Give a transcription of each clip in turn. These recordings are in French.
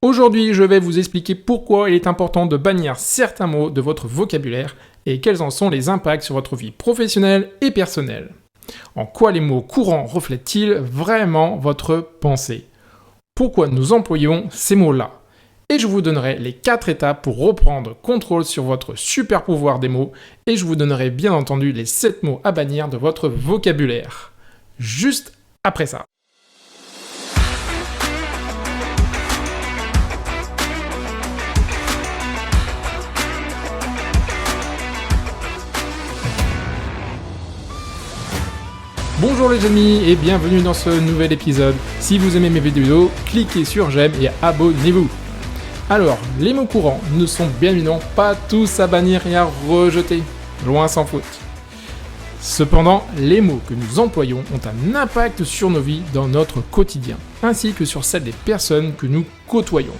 Aujourd'hui, je vais vous expliquer pourquoi il est important de bannir certains mots de votre vocabulaire et quels en sont les impacts sur votre vie professionnelle et personnelle. En quoi les mots courants reflètent-ils vraiment votre pensée? Pourquoi nous employons ces mots-là? Et je vous donnerai les 4 étapes pour reprendre contrôle sur votre super pouvoir des mots et je vous donnerai bien entendu les 7 mots à bannir de votre vocabulaire. Juste après ça. Bonjour les amis et bienvenue dans ce nouvel épisode. Si vous aimez mes vidéos, cliquez sur j'aime et abonnez-vous. Alors, les mots courants ne sont bien évidemment pas tous à bannir et à rejeter, loin s'en faut. Cependant, les mots que nous employons ont un impact sur nos vies dans notre quotidien, ainsi que sur celle des personnes que nous côtoyons.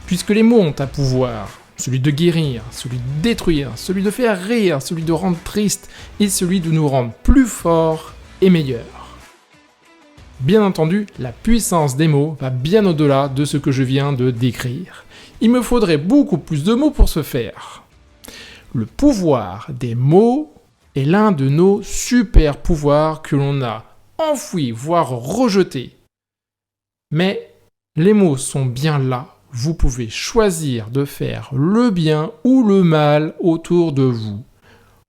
Puisque les mots ont un pouvoir, celui de guérir, celui de détruire, celui de faire rire, celui de rendre triste et celui de nous rendre plus forts et meilleurs. Bien entendu, la puissance des mots va bien au-delà de ce que je viens de décrire. Il me faudrait beaucoup plus de mots pour ce faire. Le pouvoir des mots est l'un de nos super pouvoirs que l'on a enfouis, voire rejetés. Mais les mots sont bien là. Vous pouvez choisir de faire le bien ou le mal autour de vous.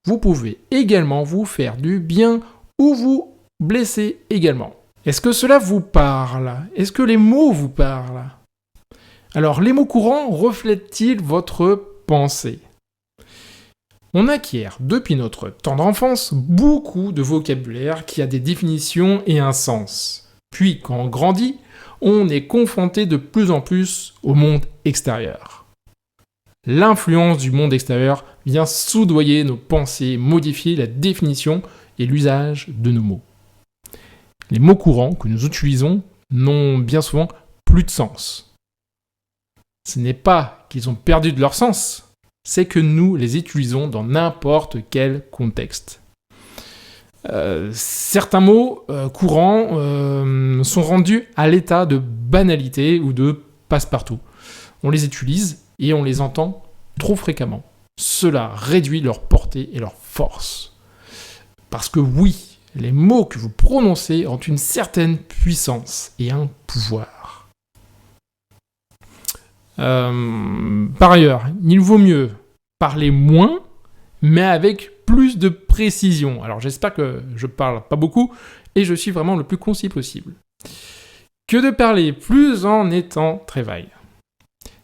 Vous pouvez également vous faire du bien ou vous blesser également. Est-ce que cela vous parle? Est-ce que les mots vous parlent? Alors, les mots courants reflètent-ils votre pensée? On acquiert depuis notre tendre enfance beaucoup de vocabulaire qui a des définitions et un sens. Puis, quand on grandit, on est confronté de plus en plus au monde extérieur. L'influence du monde extérieur vient soudoyer nos pensées, modifier la définition et l'usage de nos mots. Les mots courants que nous utilisons n'ont bien souvent plus de sens. Ce n'est pas qu'ils ont perdu de leur sens, c'est que nous les utilisons dans n'importe quel contexte. Certains mots courants sont rendus à l'état de banalité ou de passe-partout. On les utilise et on les entend trop fréquemment. Cela réduit leur portée et leur force. Parce que oui, les mots que vous prononcez ont une certaine puissance et un pouvoir. Par ailleurs, il vaut mieux parler moins, mais avec plus de précision. Alors j'espère que je parle pas beaucoup et je suis vraiment le plus concis possible. Que de parler plus en étant très vague.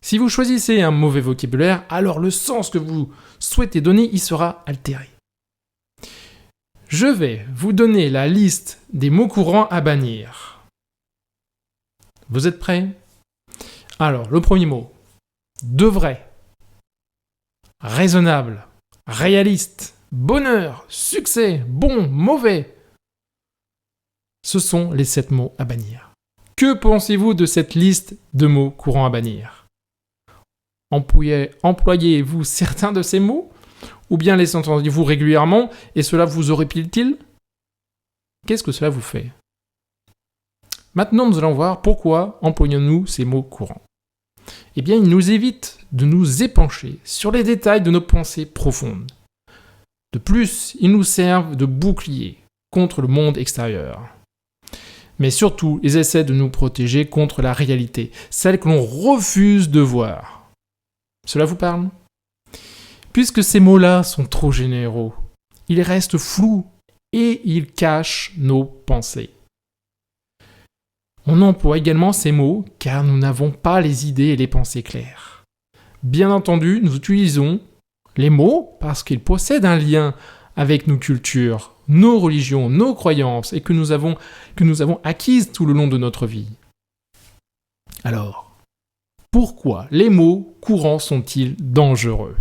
Si vous choisissez un mauvais vocabulaire, alors le sens que vous souhaitez donner y sera altéré. Je vais vous donner la liste des mots courants à bannir. Vous êtes prêts? Alors, le premier mot. Devrait. Raisonnable. Réaliste. Bonheur. Succès. Bon. Mauvais. Ce sont les 7 mots à bannir. Que pensez-vous de cette liste de mots courants à bannir? Employez-vous certains de ces mots? Ou bien les entendez-vous régulièrement et cela vous horripile-t-il? Qu'est-ce que cela vous fait? Maintenant, nous allons voir pourquoi employons-nous ces mots courants. Eh bien, ils nous évitent de nous épancher sur les détails de nos pensées profondes. De plus, ils nous servent de bouclier contre le monde extérieur. Mais surtout, ils essaient de nous protéger contre la réalité, celle que l'on refuse de voir. Cela vous parle? Puisque ces mots-là sont trop généraux, ils restent flous et ils cachent nos pensées. On emploie également ces mots car nous n'avons pas les idées et les pensées claires. Bien entendu, nous utilisons les mots parce qu'ils possèdent un lien avec nos cultures, nos religions, nos croyances et que nous avons acquises tout le long de notre vie. Alors, pourquoi les mots courants sont-ils dangereux?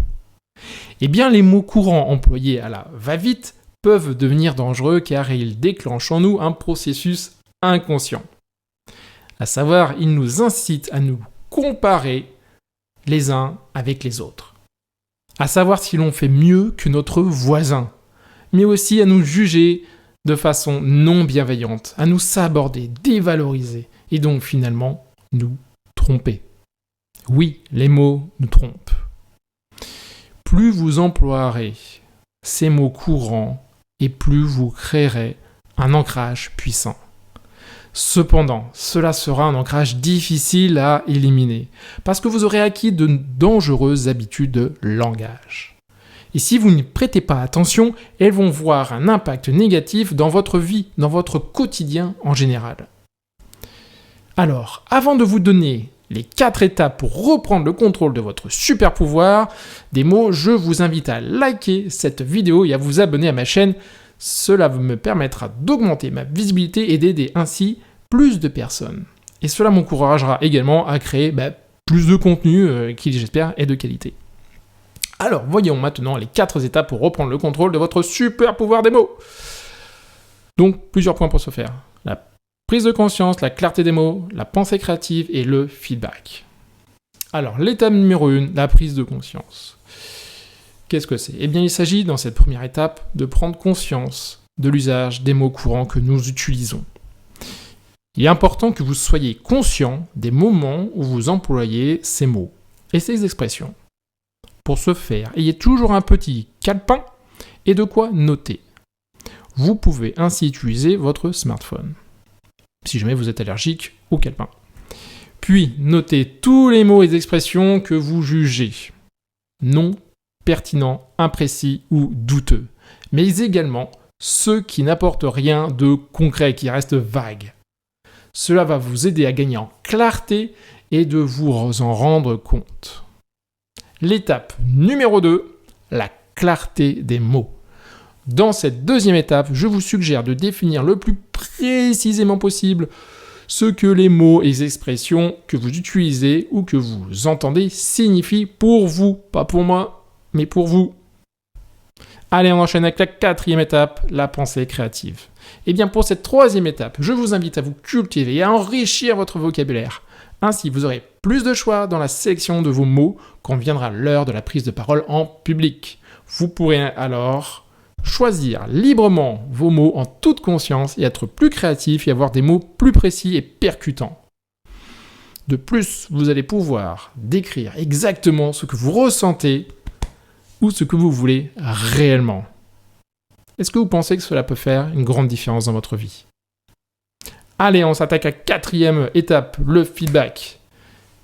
Eh bien, les mots courants employés à la va-vite peuvent devenir dangereux car ils déclenchent en nous un processus inconscient. À savoir, ils nous incitent à nous comparer les uns avec les autres. À savoir si l'on fait mieux que notre voisin, mais aussi à nous juger de façon non bienveillante, à nous saborder, dévaloriser et donc finalement nous tromper. Oui, les mots nous trompent. Plus vous emploierez ces mots courants et plus vous créerez un ancrage puissant. Cependant, cela sera un ancrage difficile à éliminer parce que vous aurez acquis de dangereuses habitudes de langage. Et si vous n'y prêtez pas attention, elles vont voir un impact négatif dans votre vie, dans votre quotidien en général. Alors, avant de vous donner les 4 étapes pour reprendre le contrôle de votre super pouvoir des mots, je vous invite à liker cette vidéo et à vous abonner à ma chaîne. Cela me permettra d'augmenter ma visibilité et d'aider ainsi plus de personnes. Et cela m'encouragera également à créer plus de contenu qui, j'espère, est de qualité. Alors, voyons maintenant les 4 étapes pour reprendre le contrôle de votre super pouvoir des mots. Donc, plusieurs points pour ce faire. La prise de conscience, la clarté des mots, la pensée créative et le feedback. Alors, l'étape numéro 1, la prise de conscience. Qu'est-ce que c'est ? Eh bien, il s'agit dans cette première étape de prendre conscience de l'usage des mots courants que nous utilisons. Il est important que vous soyez conscient des moments où vous employez ces mots et ces expressions. Pour ce faire, ayez toujours un petit calepin et de quoi noter. Vous pouvez ainsi utiliser votre smartphone, si jamais vous êtes allergique au calepin. Puis, notez tous les mots et expressions que vous jugez non pertinents, imprécis ou douteux, mais également ceux qui n'apportent rien de concret, qui restent vagues. Cela va vous aider à gagner en clarté et de vous en rendre compte. L'étape numéro 2, la clarté des mots. Dans cette deuxième étape, je vous suggère de définir le plus précisément possible ce que les mots et les expressions que vous utilisez ou que vous entendez signifient pour vous, pas pour moi, mais pour vous. Allez, on enchaîne avec la 4e étape, la pensée créative. Et bien pour cette 3e étape, je vous invite à vous cultiver et à enrichir votre vocabulaire. Ainsi, vous aurez plus de choix dans la sélection de vos mots quand viendra l'heure de la prise de parole en public. Vous pourrez alors choisir librement vos mots en toute conscience et être plus créatif et avoir des mots plus précis et percutants. De plus, vous allez pouvoir décrire exactement ce que vous ressentez ou ce que vous voulez réellement. Est-ce que vous pensez que cela peut faire une grande différence dans votre vie ? Allez, on s'attaque à la 4e étape, le feedback.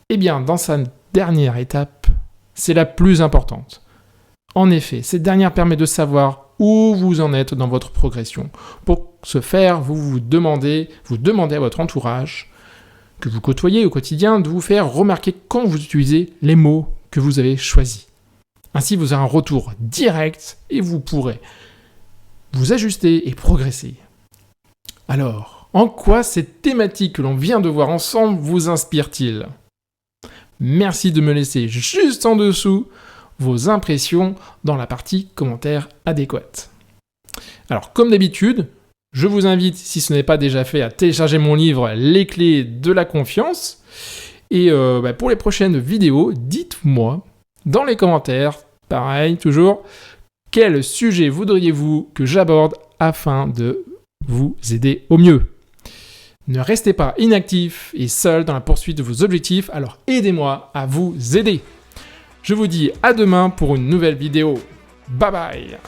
Eh bien, dans sa dernière étape, c'est la plus importante. En effet, cette dernière permet de savoir où vous en êtes dans votre progression. Pour ce faire, vous demandez à votre entourage, que vous côtoyez au quotidien, de vous faire remarquer quand vous utilisez les mots que vous avez choisis. Ainsi, vous aurez un retour direct et vous pourrez vous ajuster et progresser. Alors, en quoi cette thématique que l'on vient de voir ensemble vous inspire-t-il ? Merci de me laisser juste en dessous vos impressions dans la partie commentaires adéquate. Alors, comme d'habitude, je vous invite, si ce n'est pas déjà fait, à télécharger mon livre « Les clés de la confiance ». Et pour les prochaines vidéos, dites-moi dans les commentaires, pareil, toujours, quel sujet voudriez-vous que j'aborde afin de vous aider au mieux ? Ne restez pas inactif et seul dans la poursuite de vos objectifs, alors aidez-moi à vous aider. Je vous dis à demain pour une nouvelle vidéo. Bye bye.